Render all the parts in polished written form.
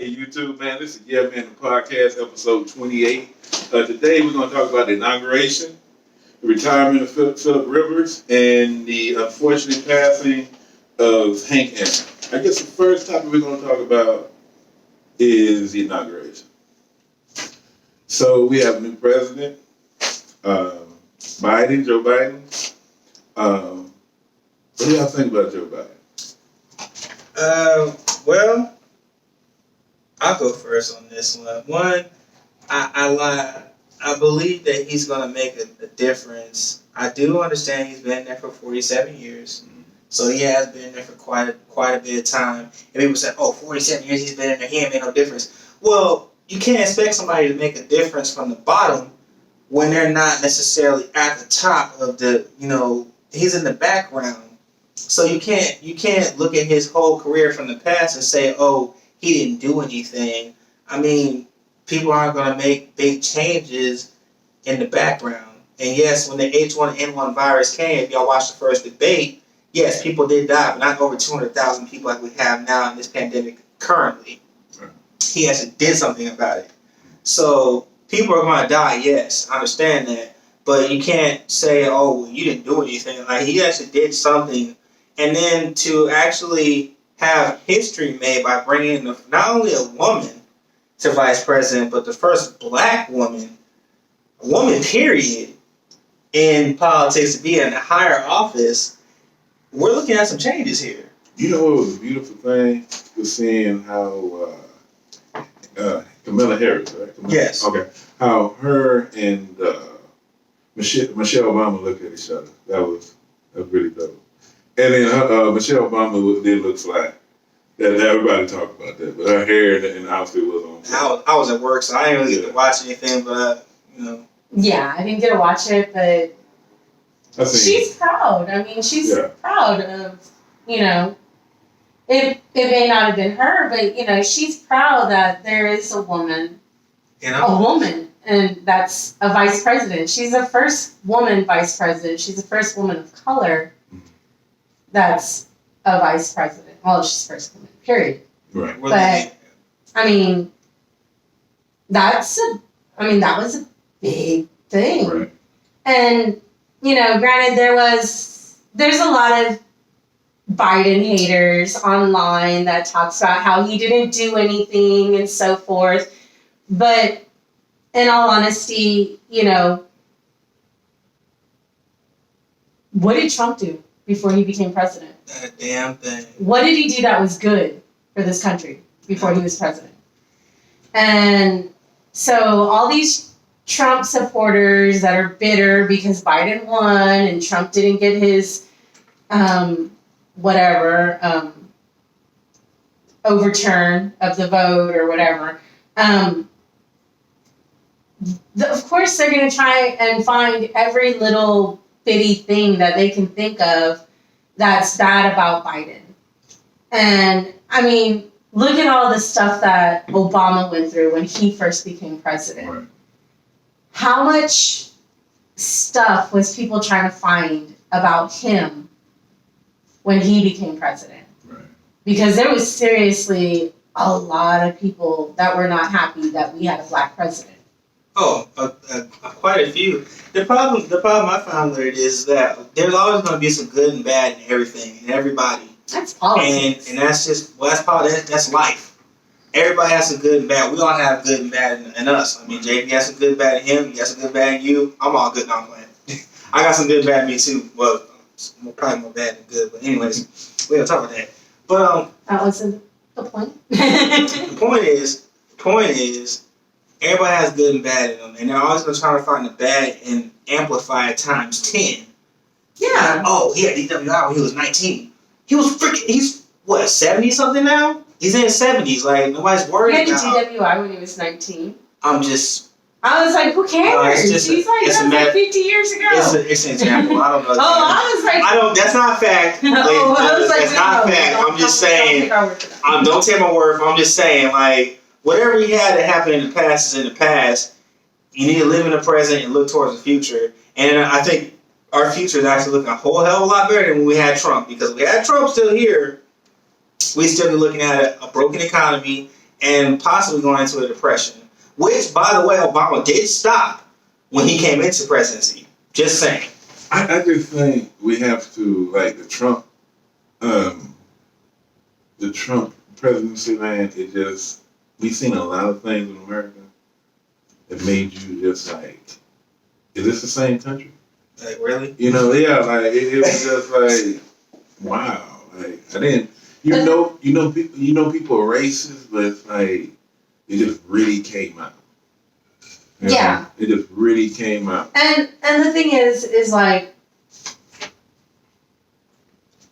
Hey YouTube, man, this is YeahManThePodcast, episode 28. Today we're going to talk about the inauguration, the retirement of Philip Rivers, and the unfortunate passing of Hank Aaron. I guess the first topic we're going to talk about is the inauguration. So we have a new president, Joe Biden. What do y'all think about Joe Biden? Well, I'll go first on this one. One, I believe that he's going to make a difference. I do understand he's been there for 47 years, so he has been there for quite a bit of time. And people say, 47 years he's been in there, he ain't made no difference. Well, you can't expect somebody to make a difference from the bottom when they're not necessarily at the top of the, he's in the background. So you can't look at his whole career from the past and say, he didn't do anything. I mean, people aren't going to make big changes in the background. And yes, when the H1N1 virus came, if y'all watched the first debate, yes, people did die, but not over 200,000 people like we have now in this pandemic currently. Right. He actually did something about it. So people are going to die, yes, I understand that. But you can't say, you didn't do anything. Like, he actually did something. And then to actually have history made by bringing not only a woman to vice president, but the first black woman, a woman period, in politics to be in a higher office, we're looking at some changes here. You know what was a beautiful thing? Was seeing how Kamala Harris, right? Yes. Okay. How her and Michelle Obama looked at each other. That was really dope. And then Michelle Obama did look fly. That everybody talked about that, but her hair and outfit was on. I was at work, so I didn't really get to watch anything. But Yeah, I didn't get to watch it, but she's proud. I mean, she's proud of It may not have been her, but she's proud that there is a woman, and that's a vice president. She's the first woman vice president. She's the first woman of color that's a vice president. Well, she's the first woman, period. Right. But I mean, that was a big thing. Right. And granted, there's a lot of Biden haters online that talks about how he didn't do anything and so forth. But in all honesty, what did Trump do before he became president? That damn thing. What did he do that was good for this country before he was president? And so all these Trump supporters that are bitter because Biden won and Trump didn't get his overturn of the vote or whatever. Of course, they're going to try and find every little bitty thing that they can think of that's bad about Biden. And I mean, look at all the stuff that Obama went through when he first became president. Right. How much stuff was people trying to find about him when he became president? Right. Because there was seriously a lot of people that were not happy that we had a black president. Quite a few. The problem I found with it is that there's always going to be some good and bad in everything and everybody. That's politics. And that's just, that's politics. That's life. Everybody has some good and bad. We all have good and bad in us. I mean, JP has some good and bad in him. He has some good and bad in you. I'm all good. No, I'm playing. I got some good and bad in me too. Well, probably more bad than good. But anyways, we don't talk about that. But that wasn't the point. The point is, everybody has good and bad in them, and they're always going to try to find the bad and amplify it times 10. Yeah. He had DWI when he was 19. He's what, 70 something now? He's in his 70s. Like, nobody's worried about. He had a DWI when he was 19. I was like, who cares? He's like, that's like 50 years ago. It's an example. I don't know. I was like, that's not a fact. That's not a fact. I'm just saying. Don't take my word for it. I'm just saying, like, whatever he had to happen in the past is in the past. You need to live in the present and look towards the future. And I think our future is actually looking a whole hell of a lot better than when we had Trump. Because if we had Trump still here, we still be looking at a broken economy and possibly going into a depression. Which, by the way, Obama did stop when he came into presidency. Just saying. I just think we have to, like, the Trump presidency, man, it just, we've seen a lot of things in America that made you just like, is this the same country? Like, really? Yeah, like, it was just like, wow. Like, I didn't, people are racist, but it's like, it just really came out. Yeah. It just really came out. And the thing is like,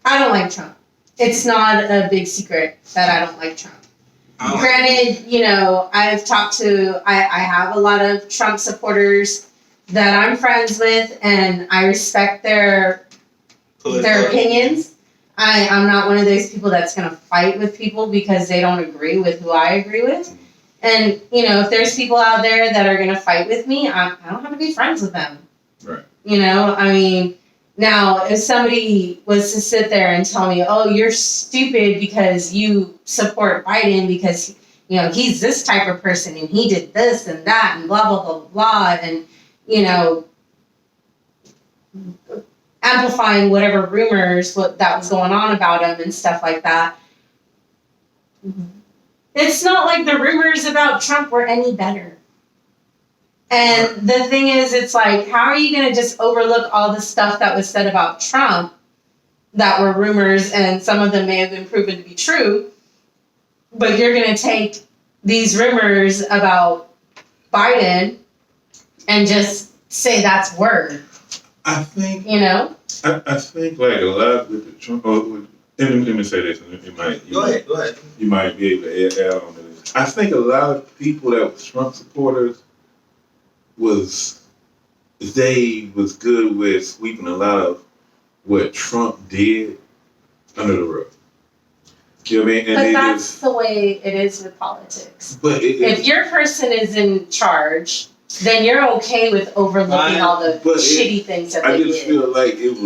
I don't like Trump. It's not a big secret that I don't like Trump. Granted, I've talked to, I have a lot of Trump supporters that I'm friends with, and I respect their opinions. I'm not one of those people that's going to fight with people because they don't agree with who I agree with. And, if there's people out there that are going to fight with me, I don't have to be friends with them. Right. Now, if somebody was to sit there and tell me, oh, you're stupid because you support Biden because, he's this type of person and he did this and that and blah, blah, blah, blah, and, amplifying whatever rumors that was going on about him and stuff like that. It's not like the rumors about Trump were any better. And the thing is, it's like, how are you going to just overlook all the stuff that was said about Trump that were rumors, and some of them may have been proven to be true, but you're going to take these rumors about Biden and just say that's word? I think, I think like a lot with the Trump, let me say this, and Go ahead. You might be able to add on to this. I think a lot of people that were Trump supporters was good with sweeping a lot of what Trump did under the rug. You know what I mean? And but that's the way it is with politics. But if your person is in charge, then you're okay with overlooking all the shitty things that they did. I just feel like it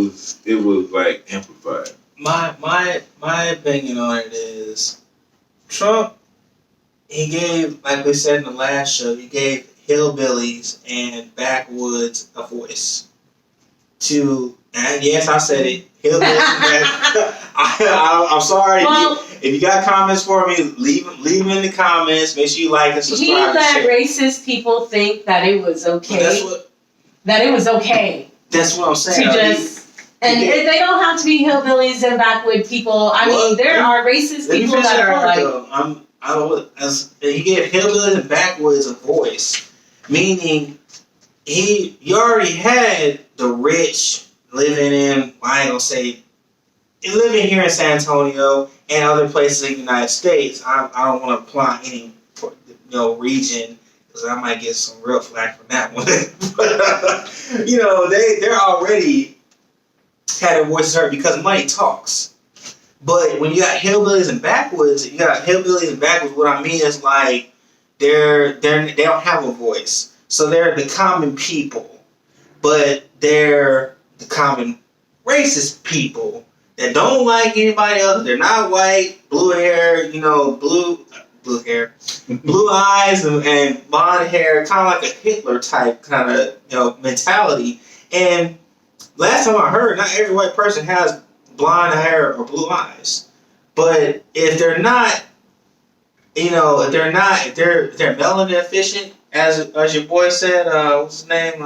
was like amplified. My opinion on it is Trump, he gave, like we said in the last show, he gave hillbillies and backwoods a voice. And yes, I said it, hillbillies and I'm sorry. Well, if you got comments for me, leave them in the comments. Make sure you like and subscribe. He let racist people think that it was okay. That it was okay. That's what I'm saying. They don't have to be hillbillies and backwood people. I mean, there are racist people that are like. He gave hillbillies and backwoods a voice, meaning you already had the rich living in, living here in San Antonio and other places in the United States. I don't want to apply any region because I might get some real flack from that one. But they're already had their voices heard because money talks. But when you got hillbillies and backwoods, what I mean is like they don't have a voice. So they're the common people, but they're the common racist people that don't like anybody else. They're not white, blue hair, blue eyes and blonde hair, kind of like a Hitler type kind of mentality. And last time I heard, not every white person has blonde hair or blue eyes. But if they're not, if they're melanin deficient, as your boy said, what's his name?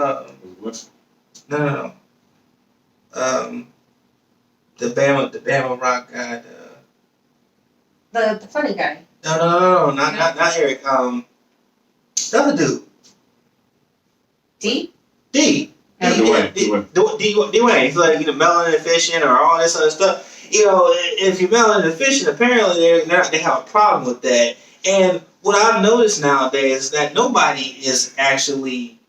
No. The Bama Rock guy. The funny guy. No, not Eric. The other dude. D. Dwayne. He's like melanin deficient or all this other stuff. If you're melanin deficient, apparently they have a problem with that. And what I've noticed nowadays is that nobody is actually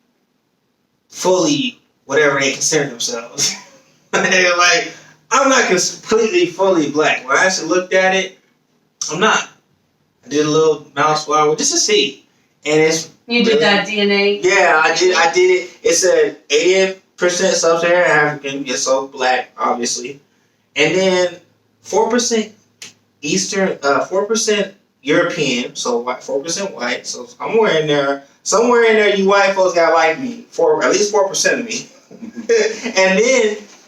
fully whatever they consider themselves. They're like, I'm not completely fully black. When I actually looked at it, I'm not. I did a little mouse flower just to see, and it's. You did that DNA? Yeah, I did it. It said 80% sub-Saharan African, so black, obviously, and then 4% Eastern, 4% European, so white, 4% white. So somewhere in there, you white folks got like me, at least 4% of me. And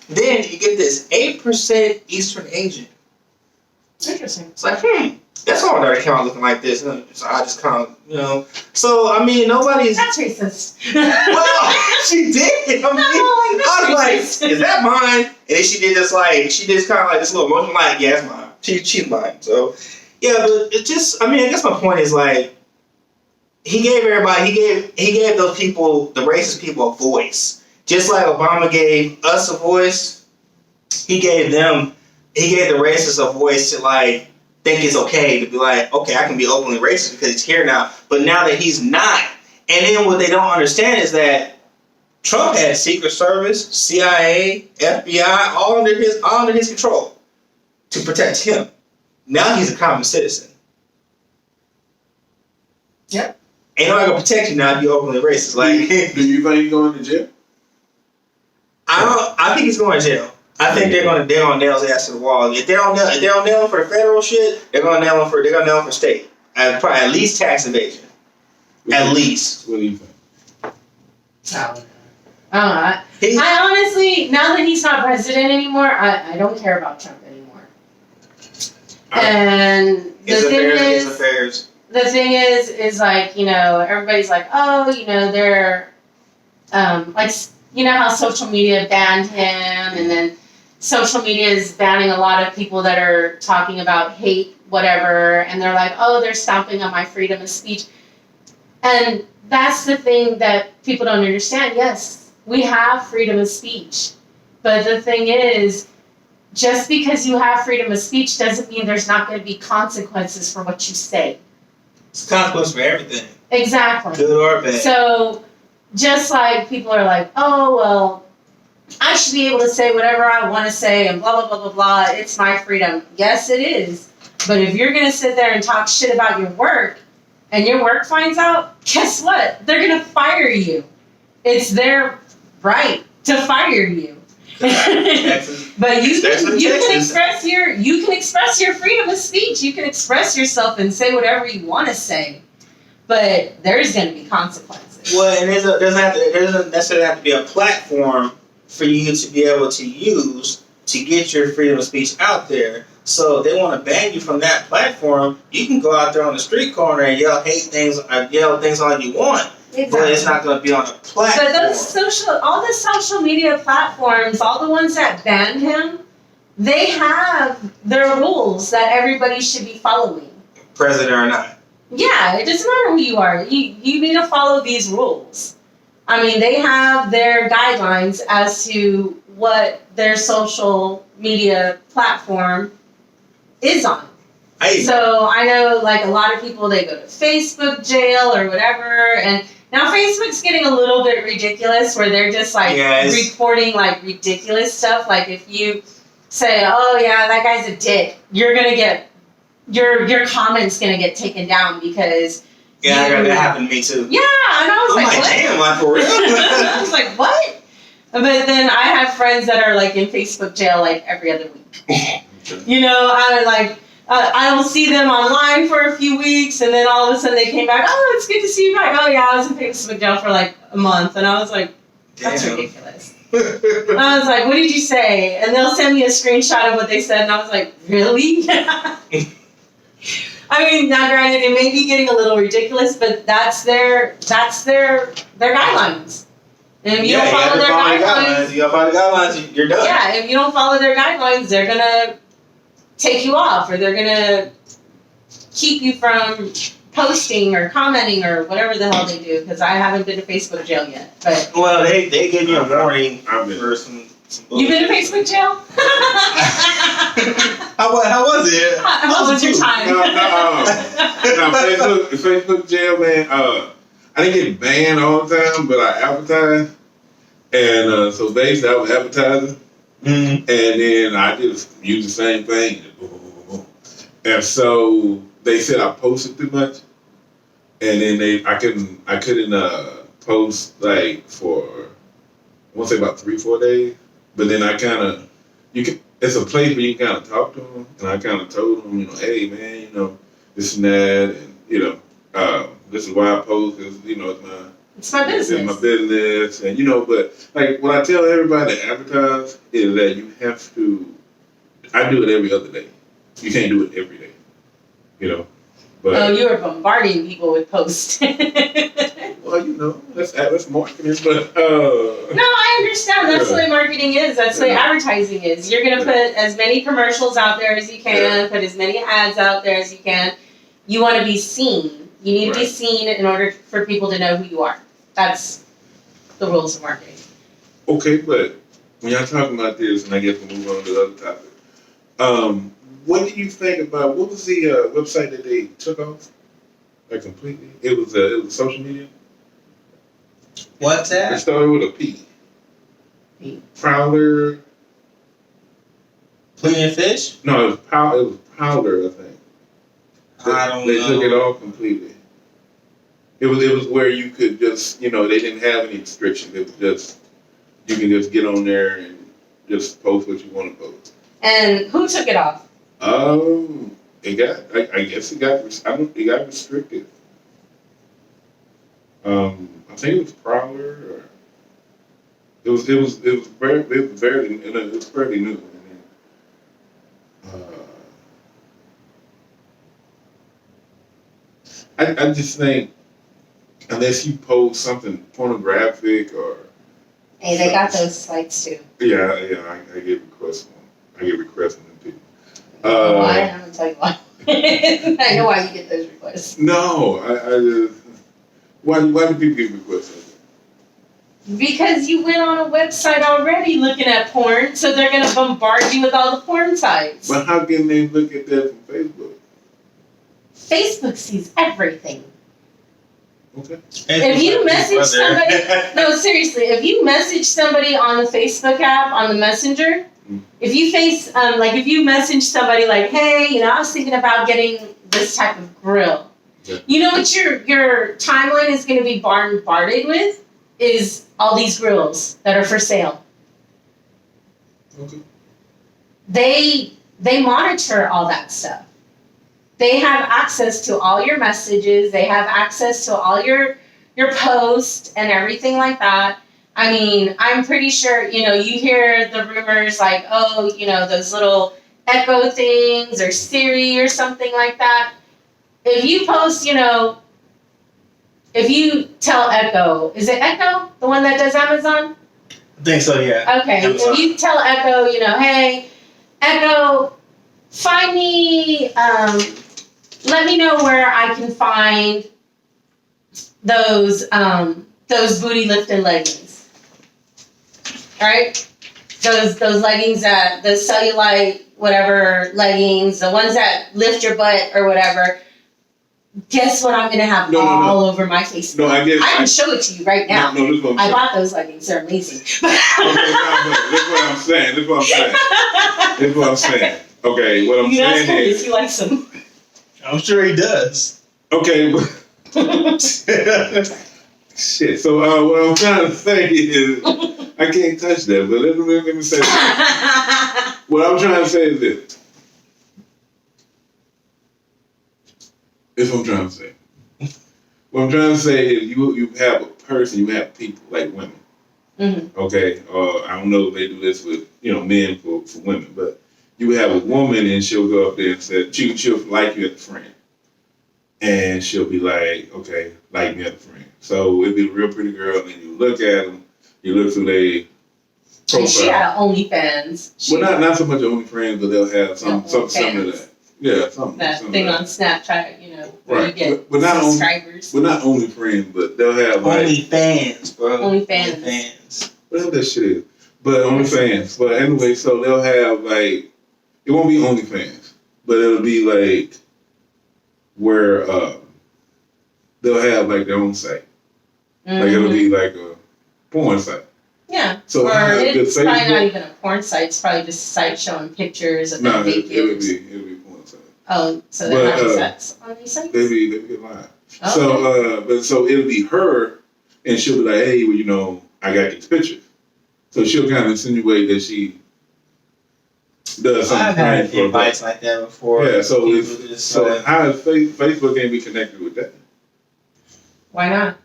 then you get this 8% Eastern Asian. Interesting. It's like, that's all that came out looking like this. So I just kind of, So I mean, nobody's. That's racist. Well, she did. I was like, is that mine? And then she did kind of like this little motion, like, yeah, it's mine. She's mine. So, yeah, but it just, I guess my point is like, he gave those people, the racist people, a voice. Just like Obama gave us a voice, he gave the racists a voice to like think it's okay to be like, okay, I can be openly racist because he's here now. But now that he's not, and then what they don't understand is that Trump had Secret Service, CIA, FBI, all under his control to protect him. Now he's a common citizen. Yep. Ain't nobody gonna protect you now if you openly racist. Like, do you think he's going to jail? I think he's going to jail. I think they're gonna nail his ass to the wall. If they don't nail him for the federal shit, they're gonna nail him for state. Probably at least tax evasion. At least. What do you think? I honestly, now that he's not president anymore, I don't care about Trump anymore. And the thing is like, everybody's like, oh, they're like, how social media banned him, and then social media is banning a lot of people that are talking about hate, whatever, and they're like, oh, they're stomping on my freedom of speech. And that's the thing that people don't understand. Yes, we have freedom of speech. But the thing is, just because you have freedom of speech doesn't mean there's not going to be consequences for what you say. It's consequence for everything. Exactly. Good or bad. So, just like people are like, oh, well, I should be able to say whatever I want to say and blah, blah, blah, blah, blah. It's my freedom. Yes, it is. But if you're going to sit there and talk shit about your work and your work finds out, guess what? They're going to fire you. It's their right to fire you. But you can express your freedom of speech. You can express yourself and say whatever you want to say. But there's going to be consequences. Well, and there doesn't necessarily have to be a platform for you to be able to use to get your freedom of speech out there. So if they want to ban you from that platform, you can go out there on the street corner and yell things all you want. Exactly. But it's not going to be on a platform. But all the social media platforms, all the ones that banned him, they have their rules that everybody should be following. President or not. Yeah, it doesn't matter who you are. You need to follow these rules. I mean, they have their guidelines as to what their social media platform is on. So I know, like, a lot of people, they go to Facebook jail or whatever, and now Facebook's getting a little bit ridiculous where they're just, like, reporting, like, ridiculous stuff. Like, if you say, oh, yeah, that guy's a dick, you're going to get, your comment's going to get taken down because... Yeah, that happened to me too. Yeah, and I was like, what? Damn, like, for real? I was like, what? But then I have friends that are like in Facebook jail like every other week. I will see them online for a few weeks, and then all of a sudden they came back. Oh, it's good to see you back. Oh yeah, I was in Facebook jail for like a month, and I was like, that's ridiculous. I was like, what did you say? And they'll send me a screenshot of what they said, and I was like, really? I mean, now granted, it may be getting a little ridiculous, but that's their guidelines. And if you don't follow their guidelines, you're done. Yeah, if you don't follow their guidelines, they're gonna take you off, or they're gonna keep you from posting or commenting or whatever the hell they do. Because I haven't been to Facebook jail yet. But they gave me a warning for some. You've been to Facebook jail? How was it? How was your time? No, Facebook jail, man. I didn't get banned all the time, but I advertised. And so basically I was advertising. Mm-hmm. And then I just used the same thing. And so they said I posted too much. And then I couldn't post like for, I want to say about 3-4 days. But then it's a place where you can kind of talk to them. And I kind of told them, hey man, this and that, and this is why I post, because It's my business. It's my business, and but like what I tell everybody to advertise is that you have to. I do it every other day. You can't do it every day, But you were bombarding people with posts. well, that's marketing, but No, I understand. That's the way marketing is. That's the way advertising is. You're gonna put as many commercials out there as you can. Put as many ads out there as you can. You want to be seen. You need to be seen in order for people to know who you are. That's the rules of marketing. Okay, but when y'all talking about this, and I guess we'll move on to the other topic. What do you think about what was the website that they took off? Like completely? It was social media. What's that? It started with a P. P. Prowler. Plenty of fish? No, it was Prowler, I think. I don't know. They took it off completely. It was where you could just, they didn't have any restrictions. It was just, you can just get on there and just post what you want to post. And who took it off? It got, I guess it got restricted. I think it was Prowler, or it was fairly new. I just think unless you post something pornographic or Hey, they got those sites too. yeah, I get requests from them people. Why? I'm gonna tell you why. I know why you get those requests. No, I just why do people get requests like that? Because you went on a website already looking at porn, so they're gonna bombard you with all the porn sites. But how can they look at that from Facebook? Facebook sees everything. Okay. If you message somebody, no, seriously, if you message somebody on the Facebook app, on the Messenger, if you message somebody like, hey, I was thinking about getting this type of grill. Okay. You know what your timeline is going to be bombarded with is all these grills that are for sale. Okay. They monitor all that stuff. They have access to all your messages. They have access to all your posts and everything like that. I mean, I'm pretty sure, you hear the rumors like, oh, those little Echo things or Siri or something like that. If you post, if you tell Echo, is it Echo, the one that does Amazon? I think so, yeah. Okay, Amazon. if you tell Echo, hey, Echo, find me, let me know where I can find those booty lifting leggings. All right, those leggings the cellulite whatever leggings, the ones that lift your butt or whatever. Guess what? I'm gonna have all over my Facebook. No, I get. I can show it to you right now. No, this is what I'm saying. I bought those leggings. They're amazing. This is what I'm saying. Okay, what I'm saying is, if you like some. I'm sure he does. Okay, but shit. So what I'm trying to say is, I can't touch that. But let me say this. What I'm trying to say is this. That's what I'm trying to say. What I'm trying to say is, you have a person, you have people like women. Mm-hmm. Okay, I don't know if they do this with men for women, but you have a woman and she'll go up there and say she'll like you as a friend, and she'll be like, okay, like me as a friend. So it'd be a real pretty girl, and you look at them, you look through their profile. And she had OnlyFans. Well, not so much OnlyFans, but they'll have something similar to that. Yeah, something. That thing on Snapchat, where you get but not subscribers. But not OnlyFans, but they'll have like OnlyFans, bro. OnlyFans. Whatever that shit is. But OnlyFans. But anyway, so they'll have like, it won't be OnlyFans, but it'll be like where they'll have like their own site. Mm-hmm. Like it'll be like a porn site. Yeah. So or it's Facebook, probably not even a porn site. It's probably just a site showing pictures of their figures. It'll be porn site. Oh, so they're having sex on these sites? They be live. Okay. So it'll be her, and she'll be like, hey, well, I got these pictures. So she'll kind of insinuate that she does I've something had strange for a buck. invites like that before. Yeah, so People just, so how is Facebook can't be connected with that? Why not?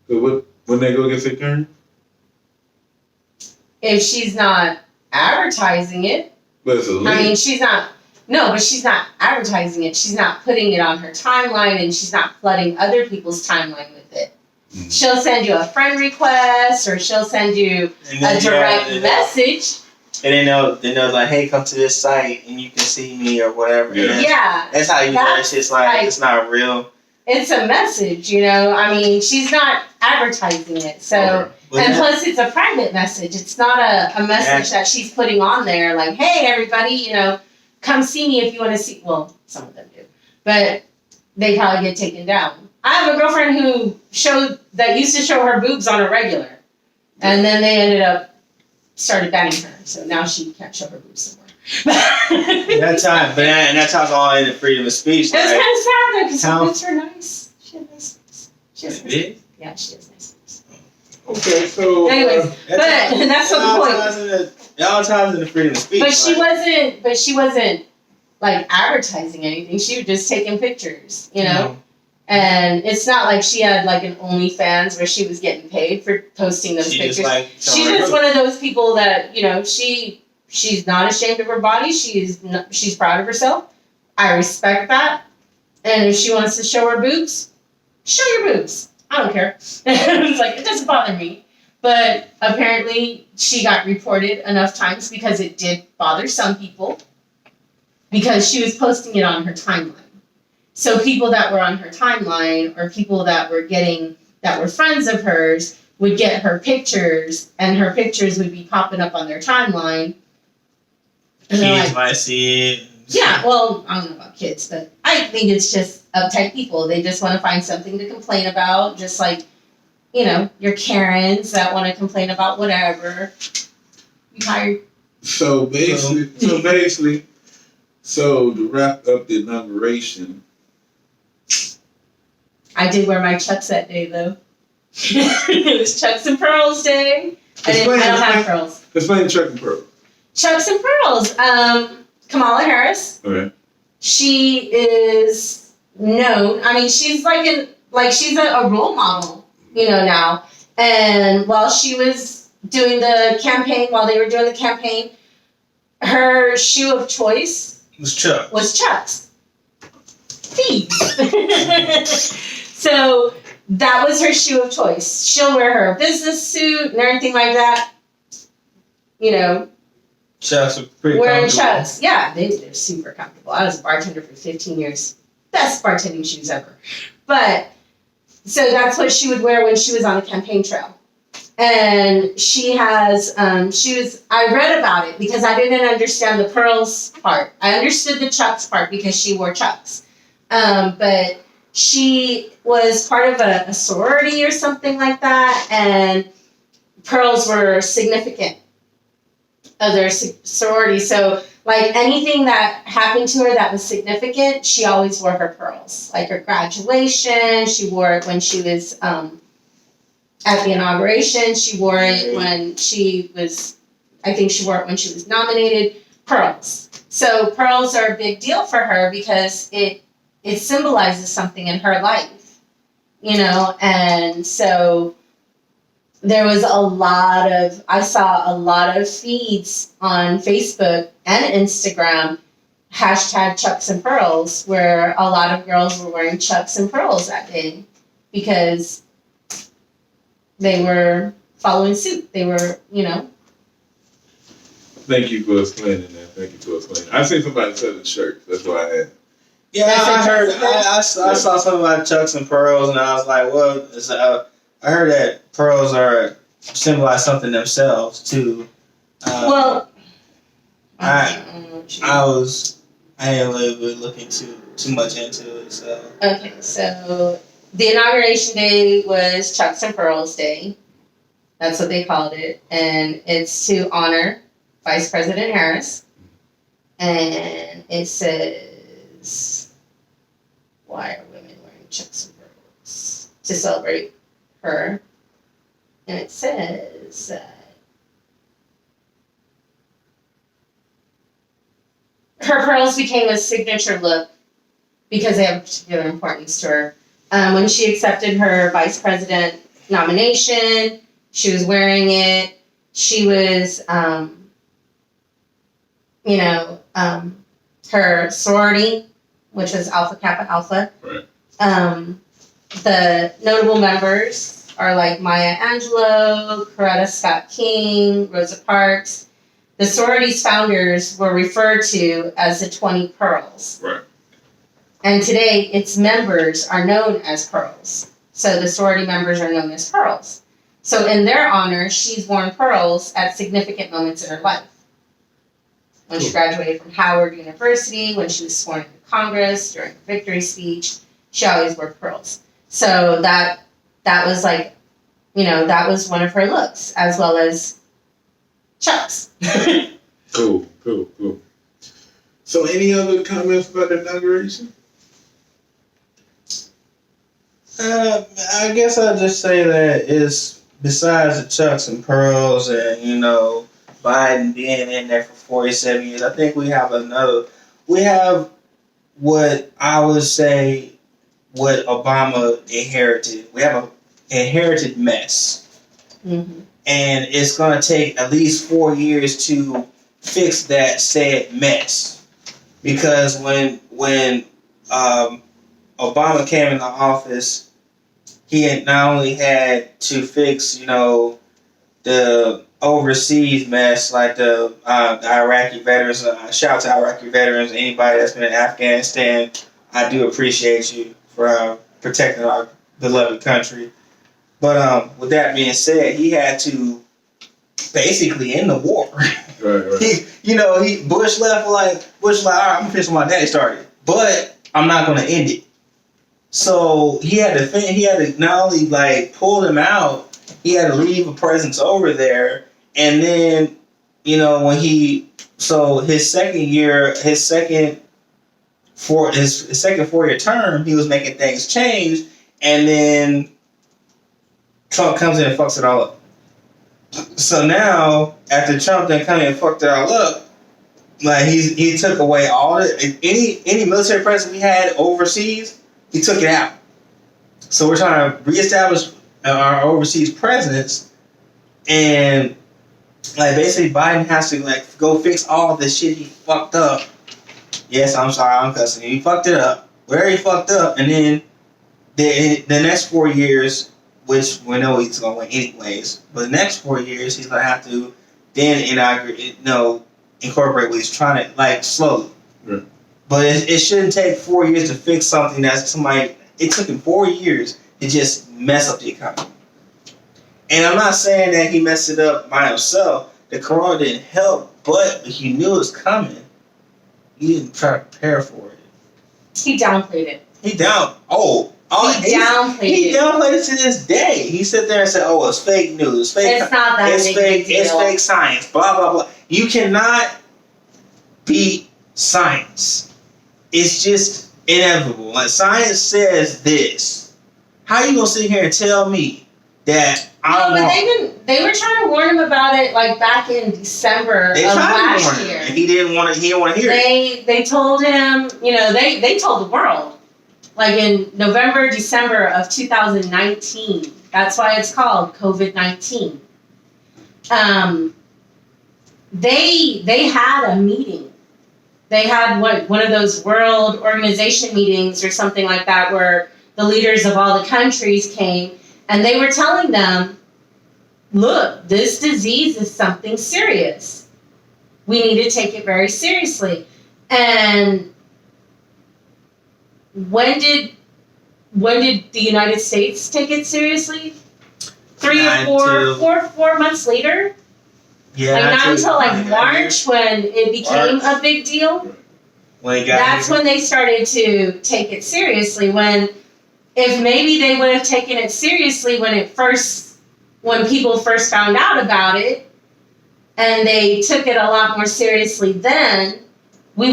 So when they go get their turn? If she's not advertising it, But it's a link. I mean, she's not. No, but she's not advertising it. She's not putting it on her timeline, and she's not flooding other people's timeline with it. Mm-hmm. She'll send you a friend request, or she'll send you a direct message. And they know like, hey, come to this site and you can see me or whatever. Yeah. That's how you know it's just like it's not real. It's a message, you know. I mean, she's not advertising it, so. Okay. And plus, it's a private message. It's not a message that she's putting on there like, hey, everybody, you know, come see me if you want to see. Well, some of them do. But they probably get taken down. I have a girlfriend who used to show her boobs on a regular. And then they started banning her. So now she can't show her boobs anymore. That's all in the freedom of speech. It was kind of sad though, because her boobs are nice. She has nice boobs. She has nice boobs. Yeah, she has nice boobs. Okay, so anyways, but that's not the point. It all ties in the freedom of speech. But she wasn't like advertising anything. She was just taking pictures, you know. Mm-hmm. And it's not like she had like an OnlyFans where she was getting paid for posting those pictures. She's just one of those people that, you know, she's not ashamed of her body. She's proud of herself. I respect that. And if she wants to show her boobs, show your boobs. I don't care. It's like, it doesn't bother me. But apparently she got reported enough times because it did bother some people because she was posting it on her timeline. So people that were on her timeline or people that were friends of hers would get her pictures and her pictures would be popping up on their timeline. And kids might see it. Yeah, well, I don't know about kids, but I think it's just uptight people. They just want to find something to complain about, just like, you know, your Karens that want to complain about whatever. You tired? So basically, to wrap up the inauguration. I did wear my Chucks that day, though. It was Chucks and Pearls Day. I don't have pearls. Explain Chucks and Pearls. Chucks and Pearls. Kamala Harris. Okay. She is known. I mean, she's she's a role model, you know, now. And while they were doing the campaign, her shoe of choice was Chucks. Thieves. So that was her shoe of choice. She'll wear her business suit and everything like that. You know. Chucks are pretty wearing comfortable. Chucks. Yeah, they're super comfortable. I was a bartender for 15 years. Best bartending shoes ever. But, so that's what she would wear when she was on the campaign trail. And she has, I read about it because I didn't understand the pearls part. I understood the Chucks part because she wore Chucks. But she was part of a sorority or something like that, and pearls were significant of their sorority. So, like, anything that happened to her that was significant, she always wore her pearls. Like her graduation, she wore it when she was at the inauguration. She wore it when she was nominated. Pearls. So pearls are a big deal for her because it symbolizes something in her life, you know. And so I saw a lot of feeds on Facebook and Instagram, hashtag Chucks and Pearls, where a lot of girls were wearing Chucks and Pearls that day because they were following suit. They were, you know. Thank you for explaining that. I seen somebody selling shirts. That's why I had. Yeah, I saw something about Chucks and Pearls, and I was like, well, I heard that pearls symbolize something themselves too. I ain't really looking too much into it. So okay, so the inauguration day was Chucks and Pearls Day. That's what they called it, and it's to honor Vice President Harris. And it says, "Why are women wearing Chucks and Pearls to celebrate her?" And it says that her pearls became a signature look because they have particular importance to her. When she accepted her vice president nomination, she was wearing it. She was, her sorority, which was Alpha Kappa Alpha. Right. The notable members are like Maya Angelou, Coretta Scott King, Rosa Parks. The sorority's founders were referred to as the 20 Pearls. Right. And today, its members are known as Pearls. So the sorority members are known as Pearls. So in their honor, she's worn pearls at significant moments in her life. When she graduated from Howard University, when she was sworn into Congress, during her victory speech, she always wore pearls. So that was like, that was one of her looks, as well as Chuck's. Cool. So any other comments about the inauguration? I guess I'll just say that it's besides the Chucks and Pearls and, Biden being in there for 47 years, I think we have what I would say what Obama inherited. We have an inherited mess. Mm-hmm. And it's going to take at least 4 years to fix that said mess. Because when Obama came into office, he had not only had to fix, the overseas mess, like the Iraqi veterans. Shout out to Iraqi veterans, anybody that's been in Afghanistan. I do appreciate you for protecting our beloved country. But with that being said, he had to basically end the war. Right. Bush left all right, I'm gonna finish what my daddy started, but I'm not gonna end it. So he had to not only pull them out, he had to leave a presence over there, and then his second 4-year term, he was making things change, and then Trump comes in and fucks it all up. So now, after Trump then come in and fucked it all up, he took away all any military presence we had overseas, he took it out. So we're trying to reestablish our overseas presence, and basically Biden has to go fix all this shit he fucked up. Yes, I'm sorry, I'm cussing. He fucked it up. Where he fucked up, and then the next 4 years, which we know he's going to win anyways, but the next 4 years he's going to have to then incorporate what he's trying to slowly. Right. But it shouldn't take 4 years to fix something that somebody. It took him 4 years to just mess up the economy. And I'm not saying that he messed it up by himself. The corona didn't help, but he knew it was coming. He didn't try to prepare for it. He downplayed it. He downplayed it to this day. He sat there and said, "Oh, it's fake news. It's not that it's big fake. a deal. It's fake science. Blah blah blah." You cannot beat science. It's just inevitable. Science says this. How are you gonna sit here and tell me that I'm wrong? They were trying to warn him about it back in December of last year. And he didn't want to hear it. They told him, they told the world. In November, December of 2019. That's why it's called COVID-19. They had a meeting. They had one of those World Organization meetings or something like that, where the leaders of all the countries came, and they were telling them, look, this disease is something serious. We need to take it very seriously. And when did the United States take it seriously? 4 months later? Yeah, not until March when it became a big deal. That's when they started to take it seriously. If maybe they would have taken it seriously when people first found out about it, and they took it a lot more seriously then, we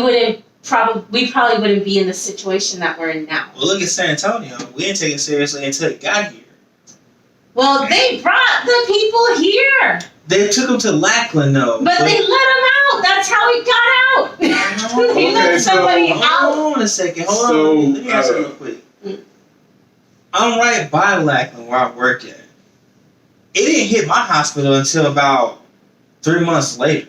probably wouldn't be in the situation that we're in now. Well, look at San Antonio. We didn't take it seriously until it got here. Well, they brought the people here. They took them to Lackland, though. But they let them out. No, that's how he got out. He let somebody out. Hold on a second. Hold on. Let me ask you real quick. I'm right by Lackland where I work at. It didn't hit my hospital until about 3 months later.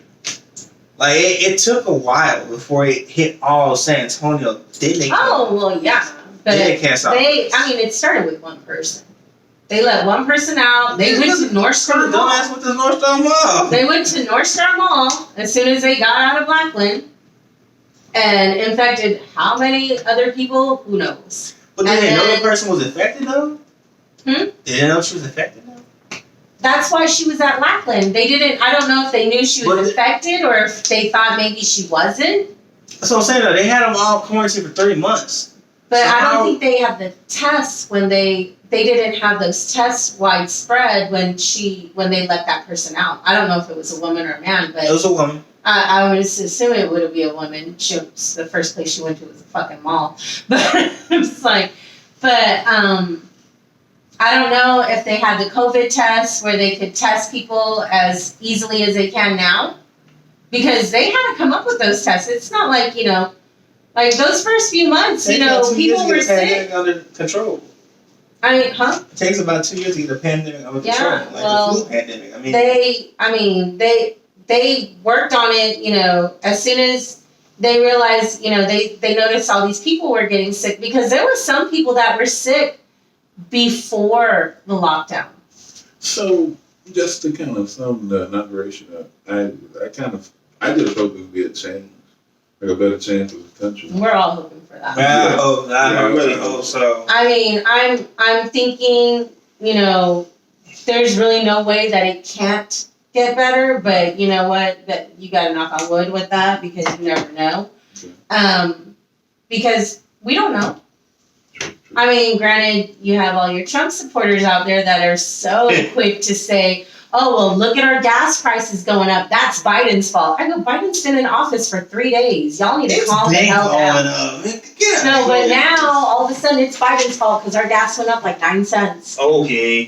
Like, it took a while before it hit all San Antonio. Well, yeah. But it started with one person. They let one person out. They went to North Star Mall. With the North Star Mall. They went to North Star Mall as soon as they got out of Lackland and infected how many other people? Who knows? But did they know the person was infected, though? Did they know she was infected, though? That's why she was at Lackland. They didn't, I don't know if they knew she was infected or if they thought maybe she wasn't. That's what I'm saying, though. They had them all quarantined for 3 months. But I don't think they had the tests when they didn't have those tests widespread when they let that person out. I don't know if it was a woman or a man, but it was a woman. I would assume it would be a woman. The first place she went to was a fucking mall. But it's like, I don't know if they had the COVID tests where they could test people as easily as they can now. Because they had to come up with those tests. It's not like, like those first few months, people were sick. Under control. I mean, huh? It takes about 2 years to get a pandemic under control. Like the flu pandemic. They worked on it, as soon as they realized, they noticed all these people were getting sick because there were some people that were sick before the lockdown. So, just to kind of sum the inauguration up, I just hope it would be a change, like a better change for the country. We're all hoping for that. I really hope so. I mean, I'm thinking, there's really no way that it can't get better, but you know what? That you got to knock on wood with that because you never know. Okay. Because we don't know. I mean, granted, you have all your Trump supporters out there that are so quick to say, oh, well, look at our gas prices going up. That's Biden's fault. I go, Biden's been in office for 3 days. Y'all need to calm the hell down. No, but now, all of a sudden, it's Biden's fault because our gas went up like 9 cents. Okay.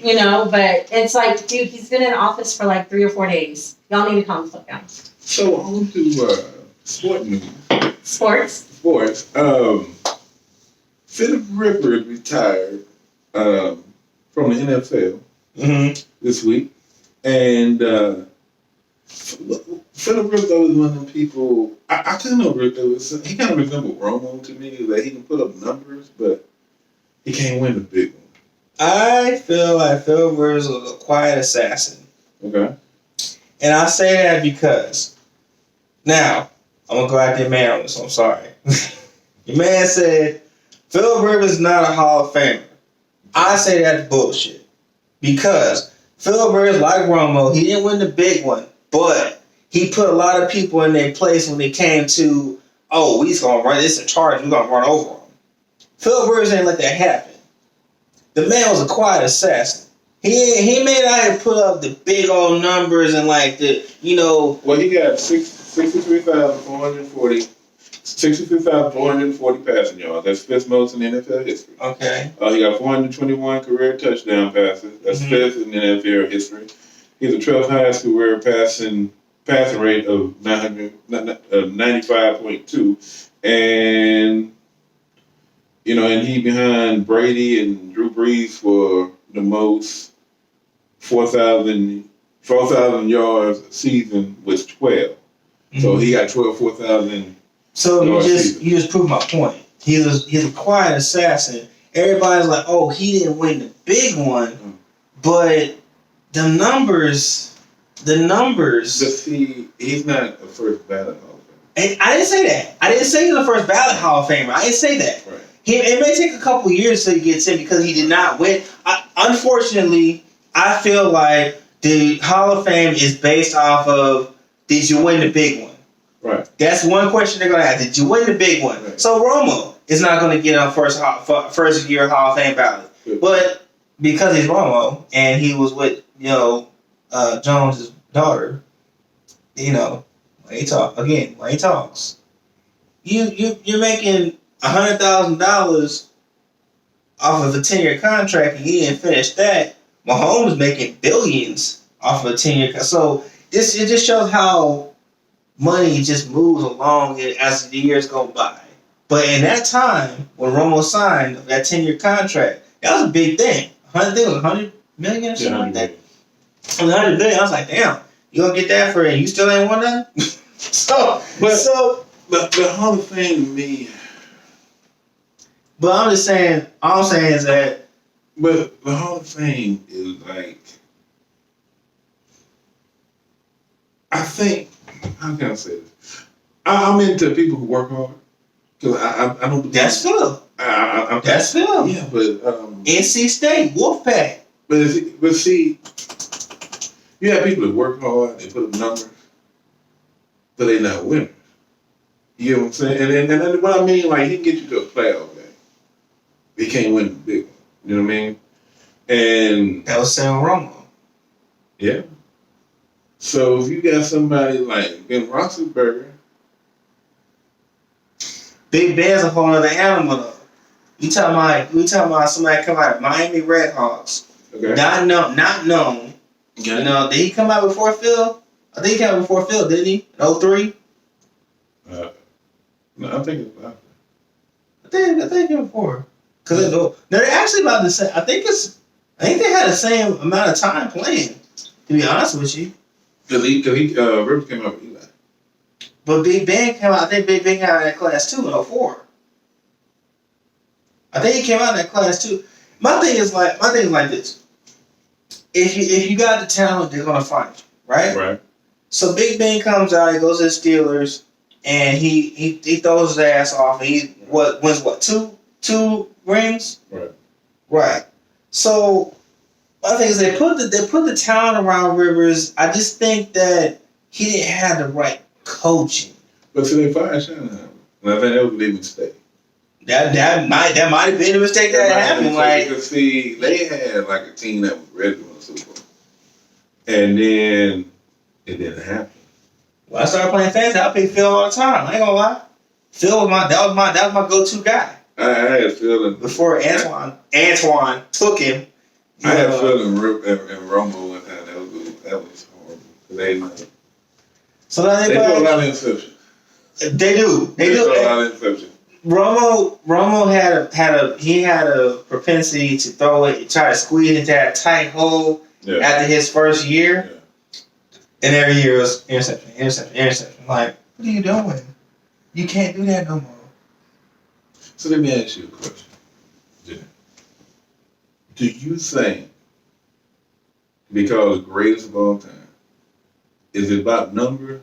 But it's like, dude, he's been in office for like 3 or 4 days. Y'all need to calm the fuck down. So, on to sport news. Sports. Philip Rivers retired from the NFL this week. And Philip Rivers was one of them people, I kind of he kind of resembled Romo to me, that he can put up numbers, but he can't win the big one. I feel like Philip Rivers was a quiet assassin. Okay. And I say that because, now, I'm going to go out there man on this, I'm sorry. Your man said, Philip Rivers is not a Hall of Famer. I say that's bullshit. Because Philip Rivers, like Romo, he didn't win the big one, but he put a lot of people in their place when it came to, we just going to run this in charge, we're going to run over him. Philip Rivers didn't let that happen. The man was a quiet assassin. He made out here put up the big old numbers and like the, Well, he got 63,440 passing yards. That's fifth most in NFL history. Okay. He got 421 career touchdown passes. That's fifth in NFL history. He's the 12th highest career passing rate of 95.2. And, and he behind Brady and Drew Brees for the most 4,000 yards a season was 12. Mm-hmm. So he got 4,000. So you just proved my point. He's a quiet assassin. Everybody's like, he didn't win the big one, but the numbers. See, he's not a first ballot Hall of Famer. And I didn't say that. I didn't say he's a first ballot Hall of Famer. I didn't say that. Right. It may take a couple years till he gets in because he did not win. Unfortunately, I feel like the Hall of Fame is based off of, did you win the big one? Right. That's one question they're going to ask. Did you win the big one? Right. So Romo is not going to get on first year Hall of Fame ballot. Good. But because he's Romo and he was with, Jones' daughter, when he talks, you're making $100,000 off of a 10-year contract and he didn't finish that. Mahomes making billions off of a 10-year contract. So it just shows how money just moves along as the years go by. But in that time, when Romo signed that 10-year contract, that was a big thing. I think it was $100 million or something like that. It was $100 million. I was like, damn, you gonna get that for it? You still ain't won nothing? The Hall of Fame to me. But I'm just saying. All I'm saying is that. But the Hall of Fame is like. I think. How can I say this? I'm into people who work hard. Cause I don't. That's Phil. That's Phil. Yeah, but NC State Wolfpack. But see, you have people that work hard. They put up numbers, but they're not winners. You know what I'm saying? And then what I mean, like, he can get you to a playoff game. He can't win the big one. You know what I mean? And that was Sam Romo. Yeah. So if you got somebody like Ben Roethlisberger, Big Ben's a whole other animal though. We talking about somebody come out of Miami Redhawks. Okay. Not known. Okay. You know, did he come out before Phil? I think he came out before Phil, didn't he? In 03? No, I think it's after. I think he before. Cause they're actually about the same. I think they had the same amount of time playing. To be honest with you. Cause Rivers came out with Eli. But Big Ben came out. I think Big Ben came out in that class too in 04. I think he came out in that class too. My thing is like this. If you got the talent, they're gonna find you, right? Right. So Big Ben comes out. He goes to the Steelers, and he throws his ass off. And he wins two rings. Right. Right. So my thing is they put the talent around Rivers. I just think that he didn't have the right coaching. But so they fired Shanahan. And I think that was a big mistake. That might have been a mistake that happened. Like, because see, they had like a team that was ready to win the Super Bowl, and then it didn't happen. When I started playing fantasy, I picked Phil all the time. I ain't gonna lie. Phil was my go-to guy. I had Phil before Antoine took him. I had Phil and Romo one time. That was horrible. They so now they throw a lot of interceptions. They do. They throw a lot of interceptions. Romo had a propensity to throw it, try to squeeze into that tight hole after his first year. Yeah. And every year it was interception. Like, what are you doing? You can't do that no more. So let me ask you a question. Do you think, because greatest of all time, is it about number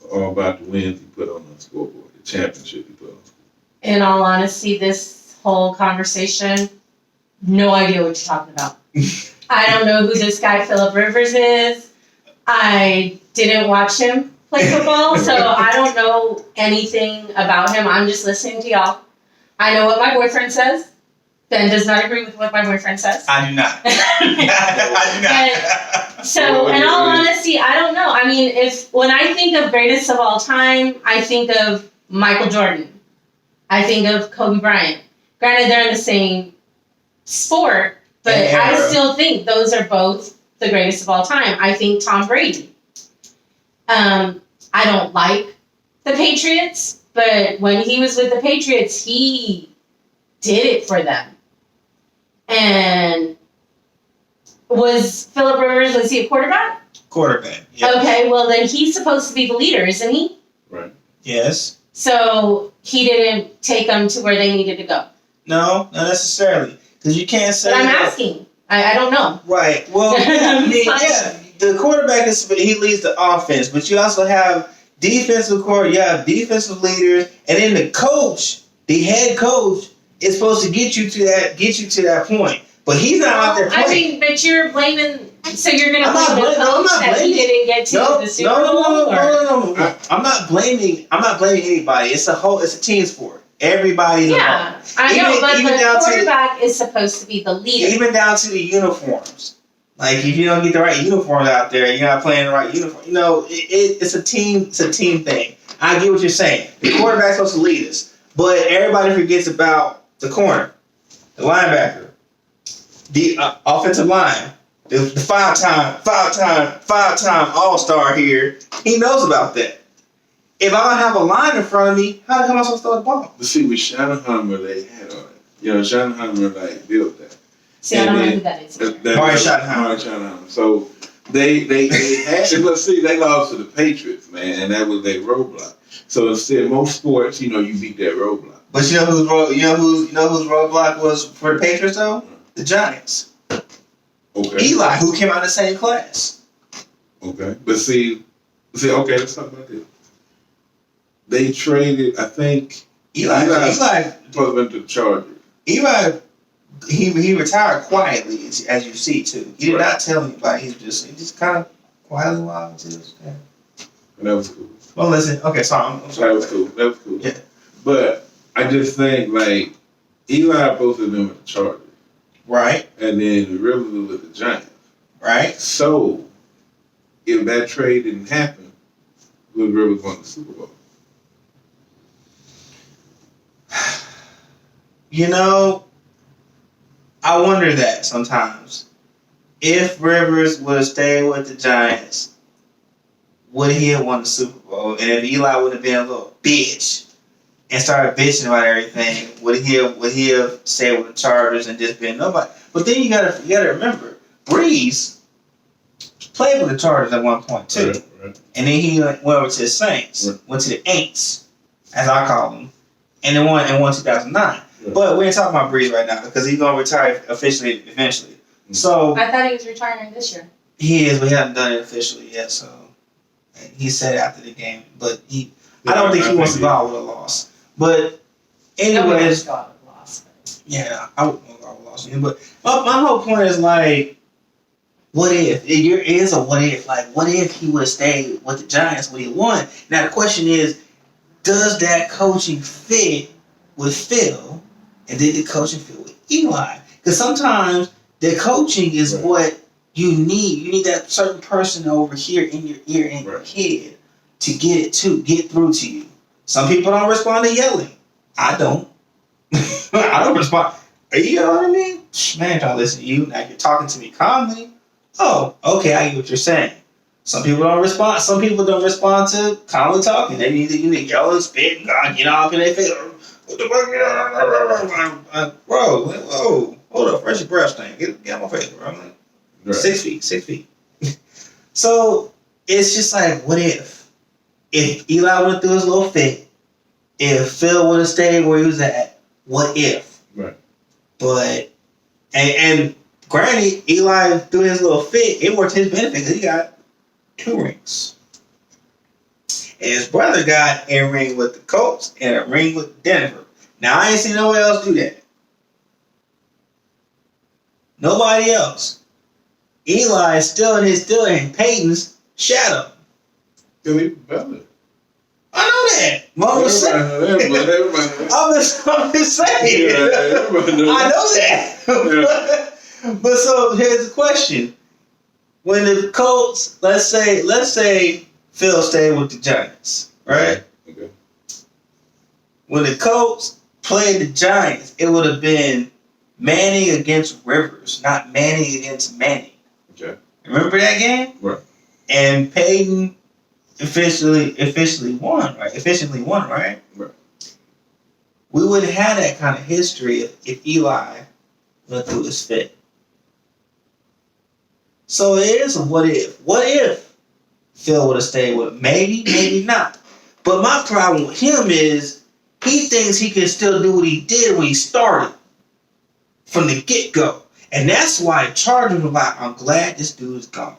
or about the wins he put on the scoreboard, the championship he put on the scoreboard? In all honesty, this whole conversation, no idea what you're talking about. I don't know who this guy Phillip Rivers is. I didn't watch him play football, so I don't know anything about him. I'm just listening to y'all. I know what my boyfriend says. Ben does not agree with what my boyfriend says. I do not. I do not. So, in all honesty, I don't know. I mean, when I think of greatest of all time, I think of Michael Jordan. I think of Kobe Bryant. Granted, they're in the same sport, but I still think those are both the greatest of all time. I think Tom Brady. I don't like the Patriots, but when he was with the Patriots, he did it for them. And was Phillip Rivers, was he a quarterback? Quarterback, yes. Okay, well then he's supposed to be the leader, isn't he? Right. Yes. So he didn't take them to where they needed to go. No, not necessarily. Because you can't say. But I'm asking. I don't know. Right. Well, the quarterback he leads the offense, but you also have defensive you have defensive leaders, and then the coach, the head coach, is supposed to get you to that point. But he's not out there playing. I mean, but you're blaming. So you're going to blame the coach that he didn't get to the Super Bowl? No. I'm not blaming anybody. It's a team sport. Everybody's involved. I know, but the quarterback is supposed to be the leader. Even down to the uniforms. Like, if you don't get the right uniforms out there, you're not playing the right uniform. You know, it's a team thing. I get what you're saying. The quarterback's supposed to lead us, but everybody forgets about the corner, the linebacker, the offensive line, the five-time All-Star here, he knows about that. If I don't have a line in front of me, how the hell am I supposed to throw the ball? But see, with Schottenheimer, they had on it. Schottenheimer like built that. See, I don't know who that is. Mario Schottenheimer. So they had it, but see, they lost to the Patriots, man, and that was their roadblock. So instead, most sports, you beat that roadblock. But you know whose roadblock was for the Patriots though? The Giants. Okay. Eli, who came out of the same class. Okay, but see, okay, let's talk about this. They traded, I think. Eli supposed to went to the Chargers. Eli, he retired quietly, as you see too. He did not tell anybody. He just kind of quietly while he was there. And that was cool. Well, listen. Okay, sorry. I'm sorry. That was cool. Yeah. But I just think like Eli both of them with the Chargers. Right. And then the Rivers was with the Giants. Right. So if that trade didn't happen, would Rivers won the Super Bowl? I wonder that sometimes. If Rivers would have stayed with the Giants, would he have won the Super Bowl? And if Eli would have been a little bitch and started bitching about everything, would he have stayed with the Chargers and just been nobody? But then you gotta remember, Breeze played with the Chargers at one point too, right. and then he went over to the Saints, went to the Aints, as I call them, and then won 2009. Right. But we ain't talking about Breeze right now because he's gonna retire officially eventually. Mm-hmm. So I thought he was retiring this year. He is, but he hasn't done it officially yet. So he said after the game, but I don't think he wants to go out with a loss. But anyways, yeah, I wouldn't want to go out with a loss. But my whole point is like, what if? There is a what if. Like, what if he would have stayed with the Giants when he won? Now the question is, does that coaching fit with Phil, and did the coaching fit with Eli? Because sometimes the coaching is what you need. You need that certain person over here in your ear and your head to get through to you. Some people don't respond to yelling. I don't. I don't respond. You know what I mean? Man, don't listen to you. Now you're talking to me calmly. Oh, okay, I get what you're saying. Some people don't respond. Some people don't respond to calmly talking. They need to yell and spit and get off in their face. What the fuck? Bro, whoa, hold up, fresh your breath thing. Get out my face, bro. I'm like, 6 feet. So it's just like, what if? If Eli went through his little fit, if Phil would have stayed where he was at, what if? Right. But and granted, Eli through his little fit, it worked his benefit because he got 2 rings. And his brother got a ring with the Colts and a ring with Denver. Now I ain't seen nobody else do that. Nobody else. Eli is still in Peyton's shadow. Better. I know that. I'm just saying. I know that. But so here's the question: when the Colts, let's say Phil stayed with the Giants, right? Okay. When the Colts played the Giants, it would have been Manning against Rivers, not Manning against Manning. Okay. Remember that game? Right. And Peyton officially won, right? Right. We wouldn't have that kind of history if Eli went through his fit. So it is a what if. What if Phil would have stayed with him? Maybe, maybe not. But my problem with him is he thinks he can still do what he did when he started from the get-go. And that's why Chargers were like, I'm glad this dude's gone.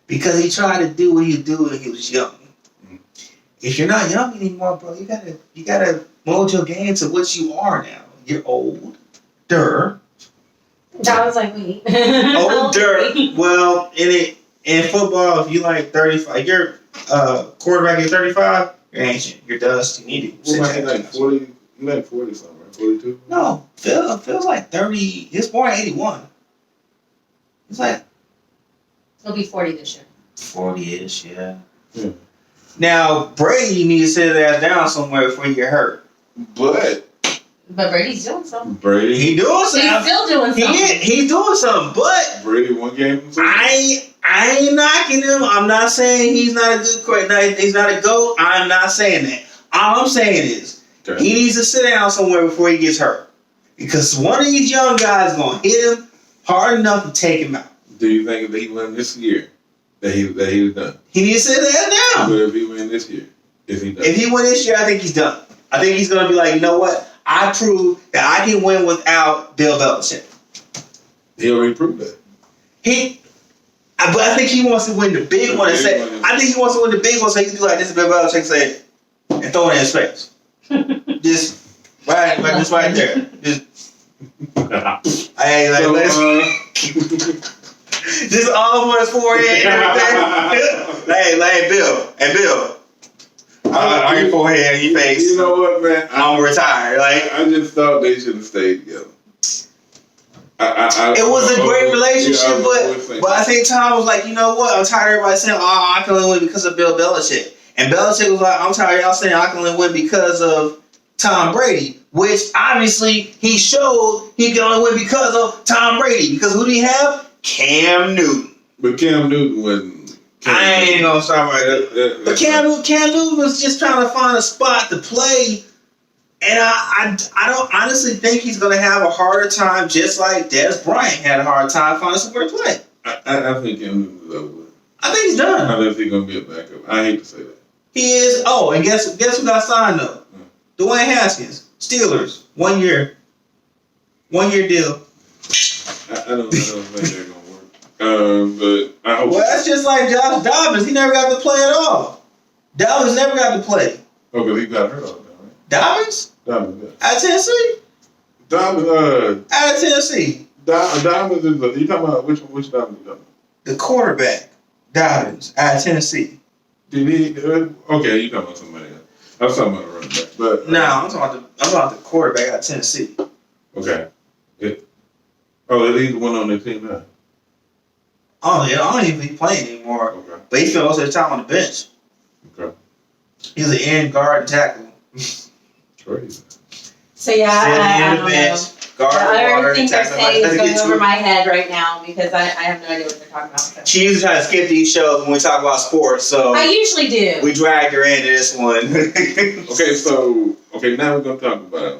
Because he tried to do what he do when he was young. Mm-hmm. If you're not young anymore, bro, you gotta mold your game to what you are now. You're older. That was like me. Older. Well, in football, if you like 35, you're quarterback at 35, you're ancient. You're dust. You need to. Like 40. You like 40 something, right? 42. No, Phil's like 30. He was born in 81. He's like. He'll be 40 this year. 40-ish, yeah. Now, Brady, you need to sit his ass down somewhere before you get hurt. But But Brady's doing something. Brady. He doing something. He's still doing something. He's doing something, but Brady won game. I ain't knocking him. I'm not saying he's not a good quarterback. He's not a GOAT. I'm not saying that. All I'm saying is he needs to sit down somewhere before he gets hurt. Because one of these young guys is going to hit him hard enough to take him out. Do you think if he win this year, that he was done? He needs to sit that down. But if he win this year, is he done? If he win this year, I think he's done. I think he's going to be like, you know what? I proved that I can win without Bill Belichick. He already proved that. But I think he wants to win the big one. I think he wants to win the big one so he can be like, this is Bill Belichick say, and throw it in his face. Just right there. Just, hey, like, just all over his forehead and everything. hey, Bill. On your forehead and your face. You know what, man? I'm retired. Like, I just thought they should have stayed together. It was a great relationship, but I think Tom was like, you know what? I'm tired of everybody saying, I can only win because of Bill Belichick. And Belichick was like, I'm tired of y'all saying I can only win because of Tom Brady. Which, obviously, he showed he can only win because of Tom Brady. Because who do he have? Cam Newton. But Cam Newton wasn't. I ain't gonna stop right there. But Cam Newton was just trying to find a spot to play. And I don't honestly think he's going to have a harder time, just like Des Bryant had a hard time finding somewhere to play. I think Cam Newton is over with. I think he's done. I think he's going to be a backup. I hate to say that. He is. Oh, and guess who got signed though? Dwayne Haskins, Steelers, 1 year deal. I don't think that's going to work. But I hope. Well, that's just like Josh Dobbins. He never got to play at all. Dobbins never got to play. Oh, because he got hurt all the time, right? Dobbins? Dobbins, yeah. Out of Tennessee? Dobbins, out of Tennessee. Dobbins is you talking about which Dobbins you talking about? The quarterback, Dobbins, out of Tennessee. Did he? Okay, you talking about somebody else. I was talking about a running back, but no, I'm talking about the quarterback out of Tennessee. Okay. Yeah. Oh, he's the one on the team now. Oh yeah, I don't even think he's playing anymore. Okay. But he spent most of the time on the bench. Okay. He's an end guard and tackle. Crazy. So yeah, I don't know. Everything they're saying is going over my head right now because I have no idea what they're talking about. So. She usually tries to skip these shows when we talk about sports, so I usually do. We dragged her into this one. Okay, now we're gonna talk about.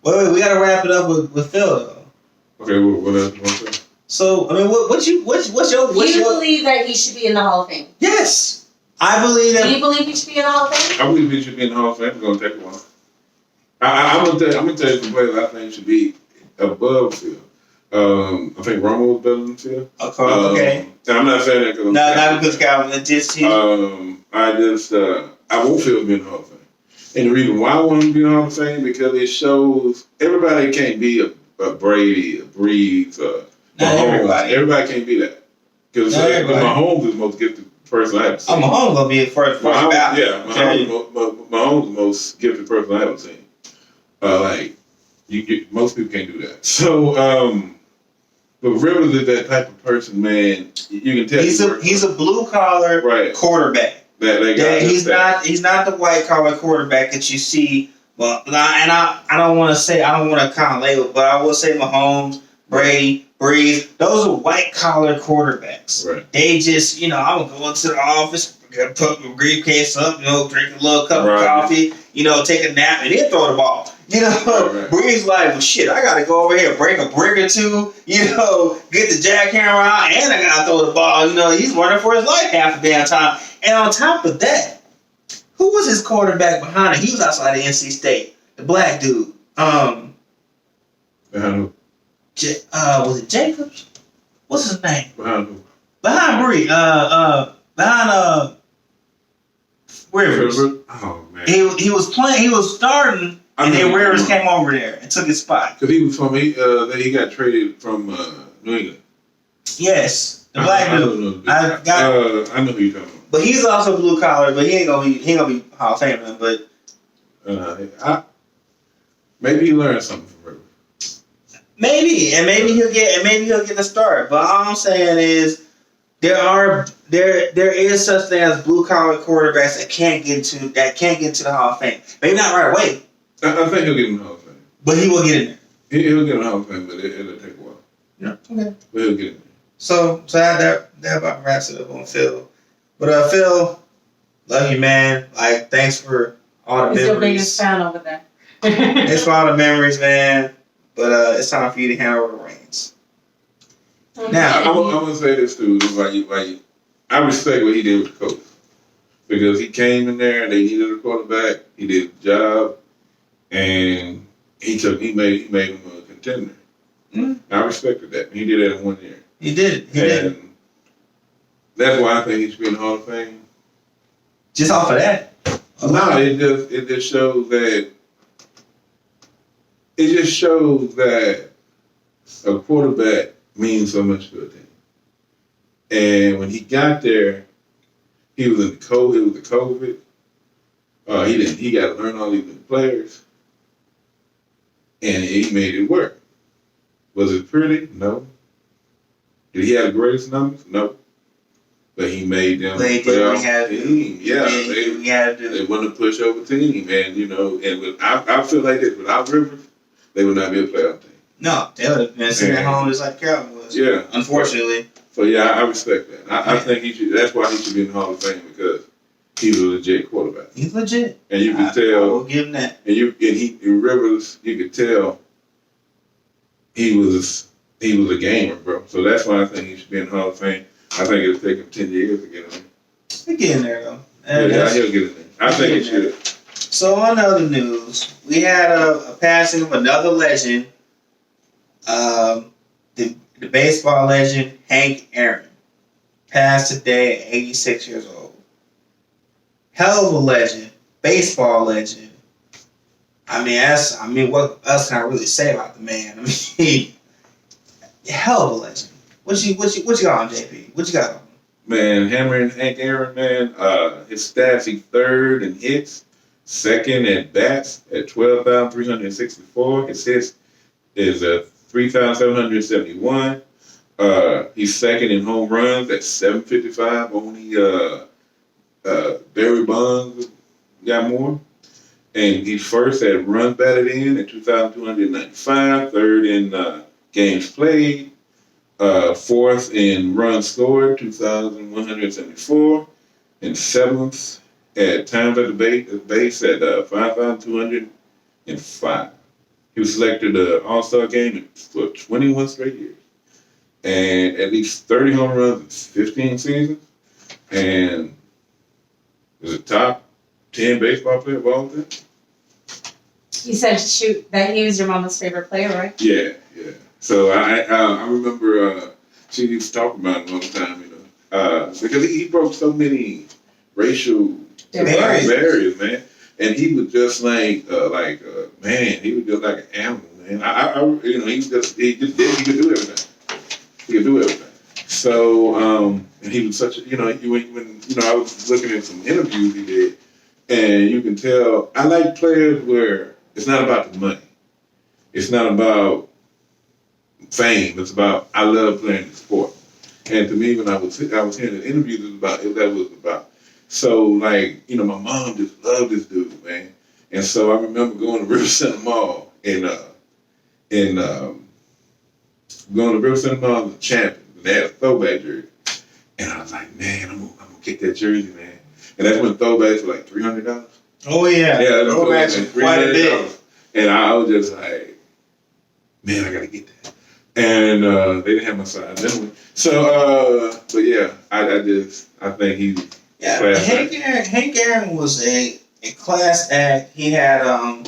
Wait, we gotta wrap it up with Phil though. Okay, what else you want to say? So I mean, what's your? You believe that he should be in the Hall of Fame? Yes, I believe that. Do you believe he should be in the Hall of Fame? I believe he should be in the Hall of Fame. It's gonna take a while. I'm gonna tell you some players I think should be above Phil. I think Romo was better than Phil. Okay. And I'm not saying that because not because Calvin. Just I won't Phil be in the Hall of Fame. And the reason why I want him to be in the Hall of Fame because it shows everybody can't be a Brady, a Breeze, Mahomes. Everybody. Everybody can't be that because Mahomes is the most gifted person I have seen. Mahomes gonna be the first ballot. Yeah, Mahomes is the most gifted person I have seen. Most people can't do that. So, but Rivers is that type of person, man. You can tell he's a blue collar quarterback. He's not the white collar quarterback that you see. Well, and I don't want to kind of label, but I will say Mahomes, Brady, Breeze. Those are white collar quarterbacks. Right. They just I'm gonna go into the office, put my briefcase up, drink a little cup of coffee, take a nap, and then throw the ball. Breeze like, well, shit, I gotta go over here, break a brick or two, get the jackhammer out, and I gotta throw the ball. He's running for his life half the damn time. And on top of that, who was his quarterback behind him? He was outside of NC State, the black dude. Was it Jacobs? What's his name? Behind who? Behind Bree. Behind Rivers. Oh man. He was playing. He was starting. And then Rivers came over there and took his spot. Because he was from he got traded from New England. Yes, the black dude. I know who you're talking about. But he's also blue collar, but he ain't gonna be Hall of Famer. But maybe he learned something from Rivers. Maybe he'll get the start. But all I'm saying is there is such thing as blue collar quarterbacks that can't get into the Hall of Fame. Maybe not right away. I think he'll get in the Hall of Fame. But he will get in there. He'll get in the Hall of Fame, but it'll take a while. Yeah. Okay. But he'll get in there. So that about wraps it up on Phil. But Phil, love you, man. Like, thanks for all the He's memories. your biggest fan over there. Thanks for all the memories, man. But it's time for you to hand over the reins. Now, I'm gonna say this too. I respect what he did with the coach because he came in there and they needed a quarterback. He did the job, and he made him a contender. Mm-hmm. I respected that. He did that in 1 year. He did. He did. That's why I think he should be in the Hall of Fame. Just off of that. No, it just shows that a quarterback means so much to a team. And when he got there, he was in the COVID. It was the COVID. He got to learn all these new players, and he made it work. Was it pretty? No. Did he have the greatest numbers? No. But he made them They play did what off he had to do. team. Yeah, He had to do. they want to push over team, and I feel like this without Rivers, they would not be a playoff team. No, they would have been sitting at home just like Calvin was. Yeah, Unfortunately. So yeah, I respect that. I think he should. That's why he should be in the Hall of Fame because he's a legit quarterback. He's legit. And you can I tell. will give him that. And Rivers, you could tell he was a gamer, bro. So that's why I think he should be in the Hall of Fame. I think it'll take him 10 years to get in there. He'll get in there, though. Yeah, he'll get in there. I think he should. So on other news, we had a passing of another legend, the baseball legend Hank Aaron, passed today at 86 years old. Hell of a legend, baseball legend. What else can I really say about the man? Hell of a legend. What you got on JP? What you got on? Man, hammering Hank Aaron, man. His stats: he's third in hits, second at bats at 12,364. His hits is 3,771. He's second in home runs at 755. Only Barry Bonds got more. And he's first at runs batted in at 2,295. Third in games played. Fourth in runs scored, 2,174. And seventh at times at the base at 5,205. He was selected the All-Star game for 21 straight years. And at least 30 home runs in 15 seasons. And is a top 10 baseball player of all time. You said that he was your mama's favorite player, right? Yeah. So I remember she used to talk about him all the time, because he broke so many racial barriers, man. And he was just man, he was just like an animal, man. He could do everything. He could do everything. So, and he was such a, when I was looking at some interviews he did, and you can tell, I like players where it's not about the money. It's not about fame. It's about, I love playing the sport. And to me, when I was hearing the interviews, that was about. So, my mom just loved this dude, man. And so I remember going to River Center Mall and going to River Center Mall as a champion. And they had a throwback jersey. And I was like, man, I'm gonna get that jersey, man. And that's when throwbacks were like $300. Oh, yeah. Yeah, throwbacks were quite a bit. And I was just like, man, I gotta get that. And they didn't have my size anyway. So, but yeah, I think he's class act. Hank Aaron was a class act. He had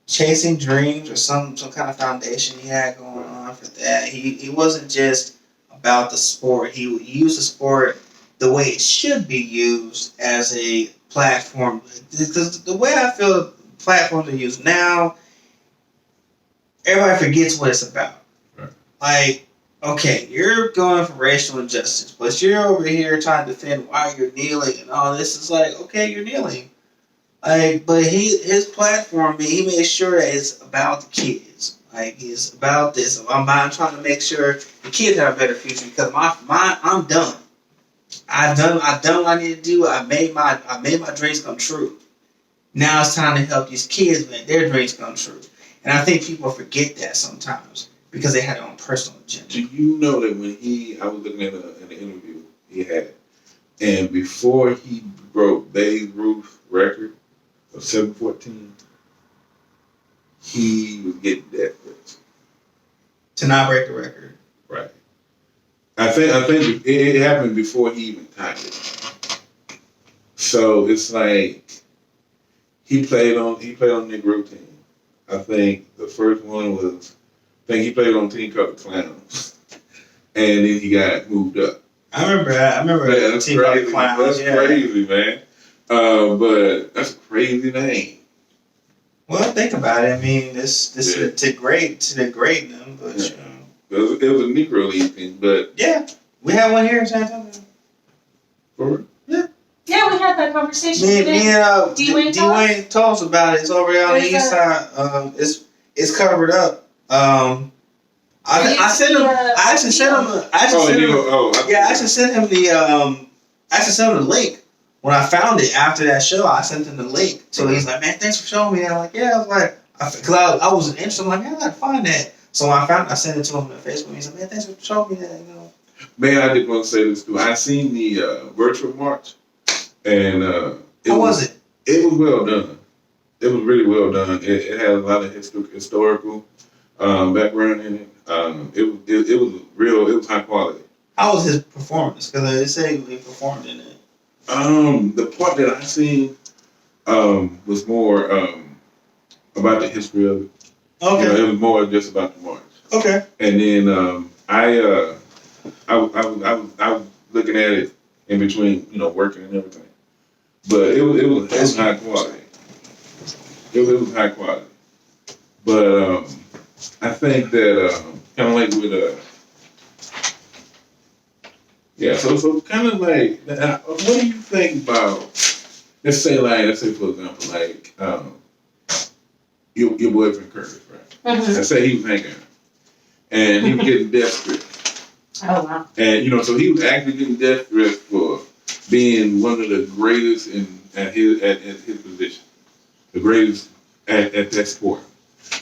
Chasing Dreams or some kind of foundation he had going on for that. He wasn't just about the sport. He used the sport the way it should be used as a platform. Because the way I feel platforms are used now, everybody forgets what it's about. Right. Like, okay, you're going for racial injustice, but you're over here trying to defend why you're kneeling and all this. It's like, okay, you're kneeling. But his platform, he made sure that it's about the kids. Like, it's about this. I'm trying to make sure the kids have a better future because I'm done. I've done what I need to do. I made my dreams come true. Now it's time to help these kids make their dreams come true. And I think people forget that sometimes because they had their own personal agenda. Do you know that when I was looking at an interview he had, and before he broke Babe Ruth's record of 714, he was getting death threats to not break the record. Right. I think it happened before he even timed it. So it's like he played on Nick Routine. I think the first one was he played on Team Called the Clowns, and then he got moved up. I remember that. Yeah, that's Team crazy. Called the Clowns. That's crazy, man. But that's a crazy name. Well, think about it. I mean, this to degrade them, but you know. It was a Negro League thing, but yeah, we had one here in San Antonio. For real? Yeah, we had that conversation. D-Wayne told us about it. It's over there on the east side. It's covered up. I actually sent him the link when I found it after that show. I sent him the link. So he's like, man, thanks for showing me that. I'm like, yeah. I was like, because I was interested. I'm like, man, I gotta find that. So when I sent it to him on Facebook. He's like, man, thanks for showing me that. You know. Man, I did want to say this too. I seen the virtual march, and how was it? It was well done. It was really well done. It had a lot of historical background in it. It was real. It was high quality. How was his performance? Because they say he performed in it. The part that I seen was more about the history of it. Okay. You know, it was more just about the march. Okay. And then I was looking at it in between, you know, working and everything. But it was high quality. It was high quality. But I think that kind of like with so kind of like, what do you think about? Let's say for example, like your boyfriend Curtis, right? Mm-hmm. Let's say he was hanging out, and he was getting death threats. Oh wow! And you know, so he was actually getting death threats for being one of the greatest at his position, the greatest at that sport.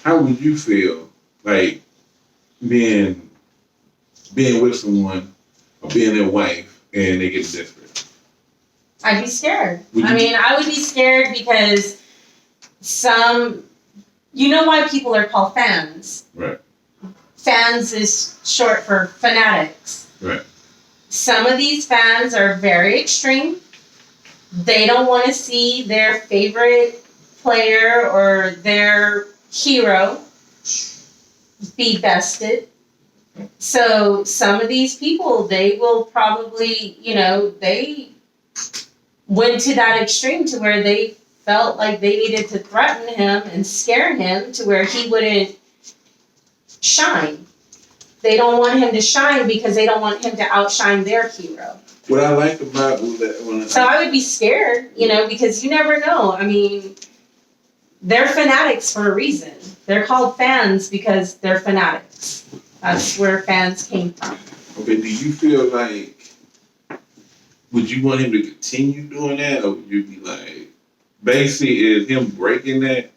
How would you feel like being with someone or being their wife and they get death threats? I'd be scared. I would be scared because you know why people are called fans. Right. Fans is short for fanatics. Right. Some of these fans are very extreme. They don't want to see their favorite player or their hero be bested. So some of these people, they will probably, they went to that extreme to where they felt like they needed to threaten him and scare him to where he wouldn't shine. They don't want him to shine because they don't want him to outshine their hero. What I like about that So I would be scared, because you never know. I mean, they're fanatics for a reason. They're called fans because they're fanatics. That's where fans came from. Okay, do you feel like, would you want him to continue doing that, or would you be like, basically, is him breaking that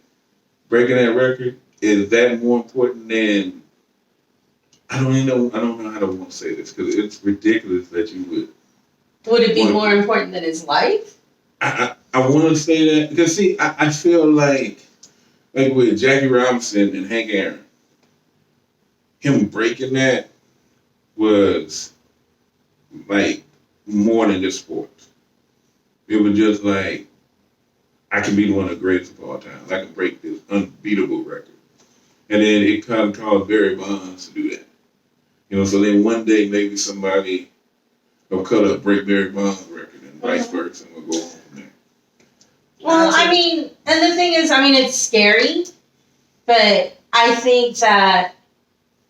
record, is that more important than, I don't know how to want to say this, because it's ridiculous that you would. Would it be more important than his life? I want to say that, because see, I feel like with Jackie Robinson and Hank Aaron, him breaking that was like more than just sports. It was just like, I can be one of the greatest of all time. I can break this unbeatable record. And then it kind of caused Barry Bonds to do that. So then one day maybe somebody will cut up break Barry Bonds' record and vice versa, and we'll go on from there. Well, and the thing is, it's scary, but I think that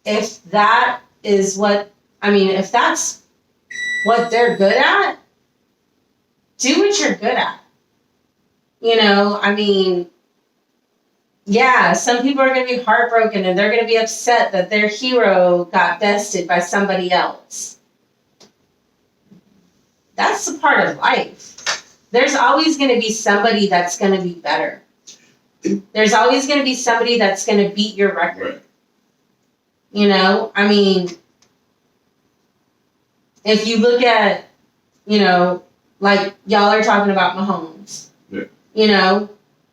if that is if that's what they're good at, do what you're good at. Yeah, some people are going to be heartbroken and they're going to be upset that their hero got bested by somebody else. That's a part of life. there's always going to be somebody that's going to be better. There's always going to be somebody that's going to beat your record. Right. You know, I mean, if you look at, you know, like y'all are talking about Mahomes. Yeah. You know,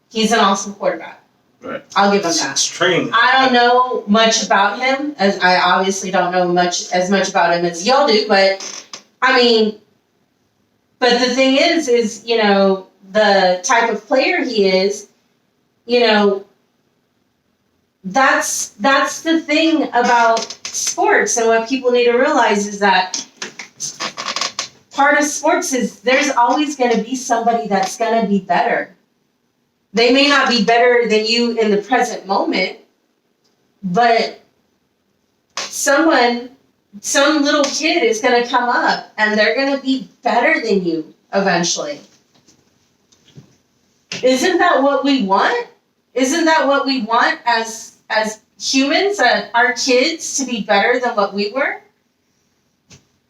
he's an awesome quarterback. Right. I'll give him that. Extreme. I don't know much about him, as I obviously don't know as much about him as y'all do, but I mean, but the thing is, you know, the type of player he is, you know, that's the thing about sports, and what people need to realize is that part of sports is there's always going to be somebody that's going to be better. They may not be better than you in the present moment, but some little kid is going to come up and they're going to be better than you eventually. Isn't that what we want? Isn't that what we want as humans, our kids to be better than what we were?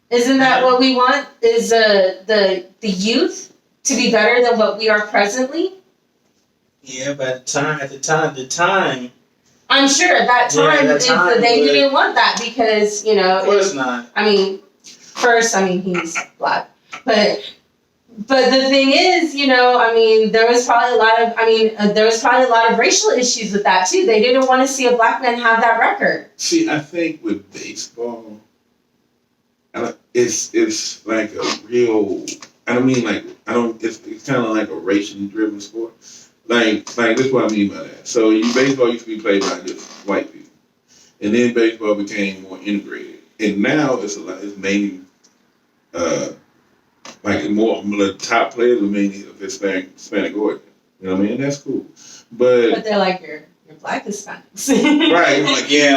Isn't that what we want? Is the youth to be better than what we are presently? Yeah, but at the time. I'm sure at that time, they didn't want that because, you know. Of course not. I mean, first, he's black, but the thing is, you know, I mean, there was probably a lot of racial issues with that too. They didn't want to see a black man have that record. See, I think with baseball, it's like a real. I don't mean like It's kind of like a racially driven sport. Like this is what I mean by that. So baseball used to be played by just white people, and then baseball became more integrated, and now it's mainly like more the top players are mainly of Hispanic origin. You know what I mean? And that's cool, but they're like your black Hispanics, right? Like they're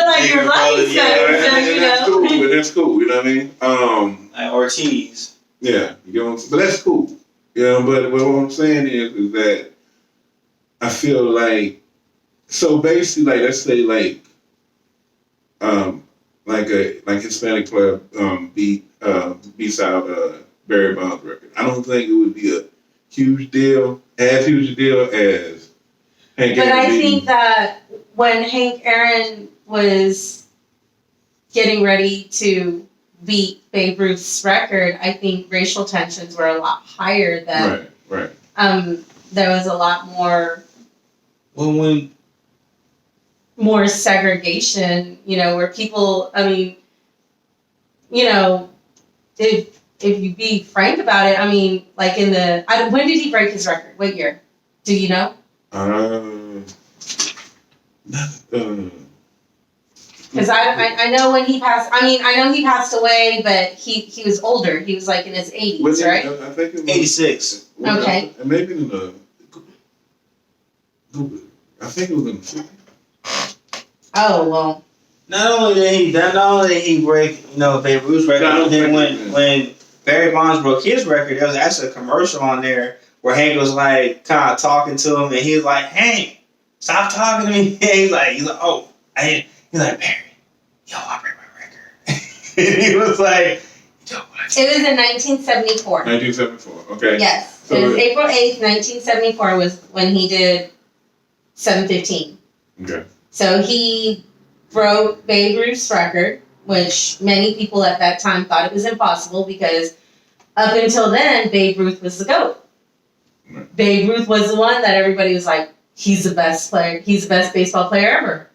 like your black Hispanics, and that's cool. You know what I mean? Like Ortiz. Yeah, you know, but that's cool. You know, but what I'm saying is that I feel like, so basically, like, let's say like a Hispanic player beats out Barry Bonds' record. I don't think it would be a huge deal as Hank Aaron. But I think that when Hank Aaron was getting ready to beat Babe Ruth's record, I think racial tensions were a lot higher than. Right. There was a lot more. More segregation, you know, where people. I mean, you know, if you be frank about it, I mean, like when did he break his record? What year? Do you know? Because I know when he passed. I mean, I know he passed away, but he was older. He was like in his 80s, right? I think it was 86. Okay. Maybe in the. I think it was in the 50s. Oh well. Not only did he break, you know, Babe Ruth's record, but then when Barry Bonds broke his record, there was actually a commercial on there where Hank was like kind of talking to him, and he was like, "Hank, stop talking to me." He's like, "Oh, I didn't." He's like, "Barry, yo, I break my record." And he was like, "Yo, what?" It was in 1974. 1974. Okay. Yes. So it was April 8th, 1974 was when he did 715. Okay. So he broke Babe Ruth's record, which many people at that time thought it was impossible because up until then, Babe Ruth was the GOAT. Right. Babe Ruth was the one that everybody was like, he's the best player. He's the best baseball player ever.